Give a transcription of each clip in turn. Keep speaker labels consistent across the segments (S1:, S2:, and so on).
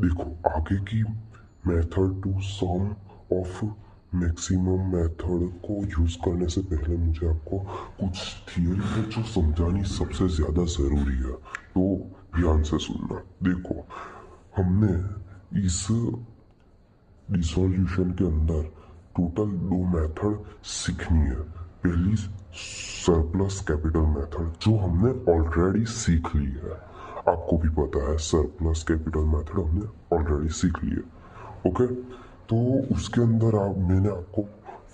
S1: देखो आगे की method to sum of maximum method को यूज करने से पहले मुझे आपको कुछ थियरी है जो समझानी सबसे ज्यादा जरूरी है, तो ध्यान से सुनना। देखो, हमने इस डिसोल्यूशन के अंदर टोटल दो मेथड सीखनी है। पहली सरप्लस कैपिटल मेथड जो हमने ऑलरेडी सीख ली है, आपको भी पता है सरप्लस कैपिटल मेथड हमने ऑलरेडी सीख ली है। ओके, तो उसके अंदर मैंने आपको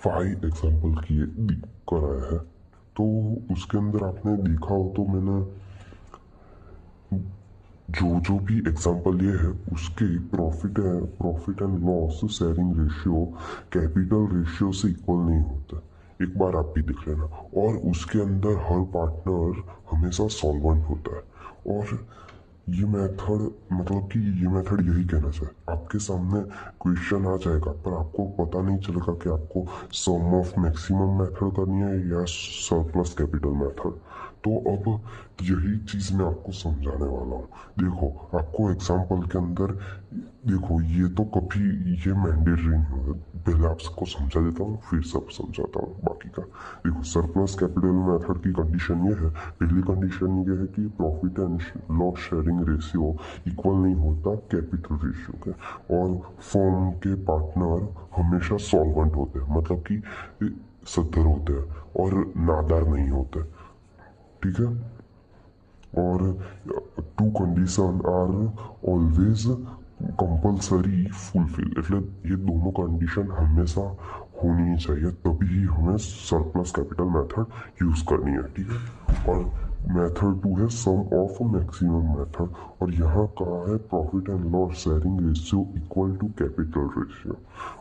S1: 5 एग्जाम्पल कराए हैं। तो उसके अंदर आपने देखा हो तो मैंने जो जो भी एग्जांपल लिए है उसके profit and loss sharing ratio capital ratio से इक्वल नहीं होता। एक बार आप भी देख लेना। और उसके अंदर हर पार्टनर हमेशा सॉल्वेंट होता है। और ये मेथड मतलब कि ये मेथड यही कहना चाहिए, आपके सामने क्वेश्चन आ जाएगा पर आपको पता नहीं चलेगा कि आपको सम ऑफ मैक्सिमम मेथड करनी है या सरप्लस कैपिटल मेथड। तो अब यही चीज मैं आपको समझाने वाला हूँ। देखो, आपको एग्जाम्पल के अंदर देखो, ये तो कभी ये मैंडेटरी नहीं होगा। पहले आपको समझा देता हूँ फिर सब समझाता हूँ बाकी का। देखो, सरप्लस कैपिटल मेथड की कंडीशन ये है, पहली कंडीशन ये है कि profit and loss sharing ratio equal नहीं होता कैपिटल रेशियो के, और फर्म के पार्टनर हमेशा सॉल्वेंट होते हैं, मतलब कि सद्धर होते हैं और नादार नहीं होते। ठीक है, और two condition are always compulsory fulfil, એટલે ये दोनों कंडीशन हमेशा होनी ही चाहिए, तभी ही हमें सरप्लस कैपिटल मेथड यूज करनी है। ठीक है, और मेथड 2 है सम ऑफ मैक्सिमम मेथड, और यहाँ कहा है profit and loss sharing ratio equal to capital ratio.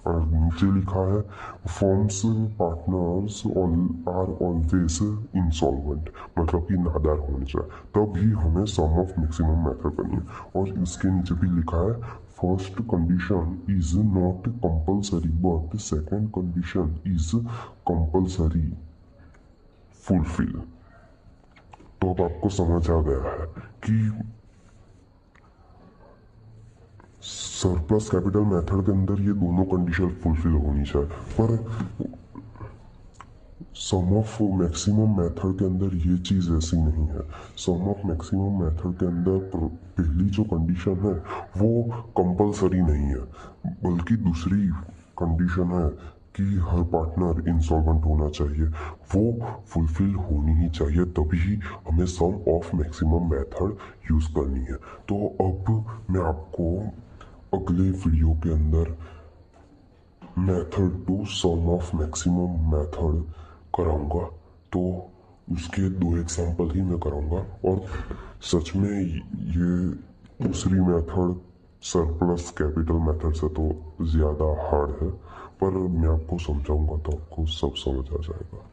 S1: और नीचे लिखा है firms partners are always insolvent, मतलब कि नादार होने चाहिए, तब ही हमें सम ऑफ मैक्सिमम मेथड करनी है। और इसके नीचे भी लिखा है first condition is not compulsory but second condition is compulsory fulfil. तो अब आपको समझ आ गया है कि सरप्लस कैपिटल मेथड के अंदर ये दोनों कंडीशन फुलफिल होनी चाहिए, पर सम ऑफ मैक्सिमम मेथड के अंदर ये चीज़ ऐसी नहीं है। सम ऑफ मैक्सिमम मेथड के अंदर पहली जो कंडीशन है वो कंपलसरी नहीं है, बल्कि दूसरी कंडीशन है कि हर पार्टनर इंसॉल्वेंट होना चाहिए, वो फुलफिल होनी ही चाहिए, तभी हमें सम ऑफ मैक्सिमम मेथड यूज करनी है। तो अब मैं आपको अगले वीडियो के अंदर method to sum of maximum method कराऊंगा। तो उसके 2 एग्जांपल ही मैं कराऊंगा, और सच में ये दूसरी मेथड सरप्लस कैपिटल मेथड से तो ज़्यादा हार्ड है, पर मैं आपको समझाऊंगा तो आपको सब समझ आ जाएगा।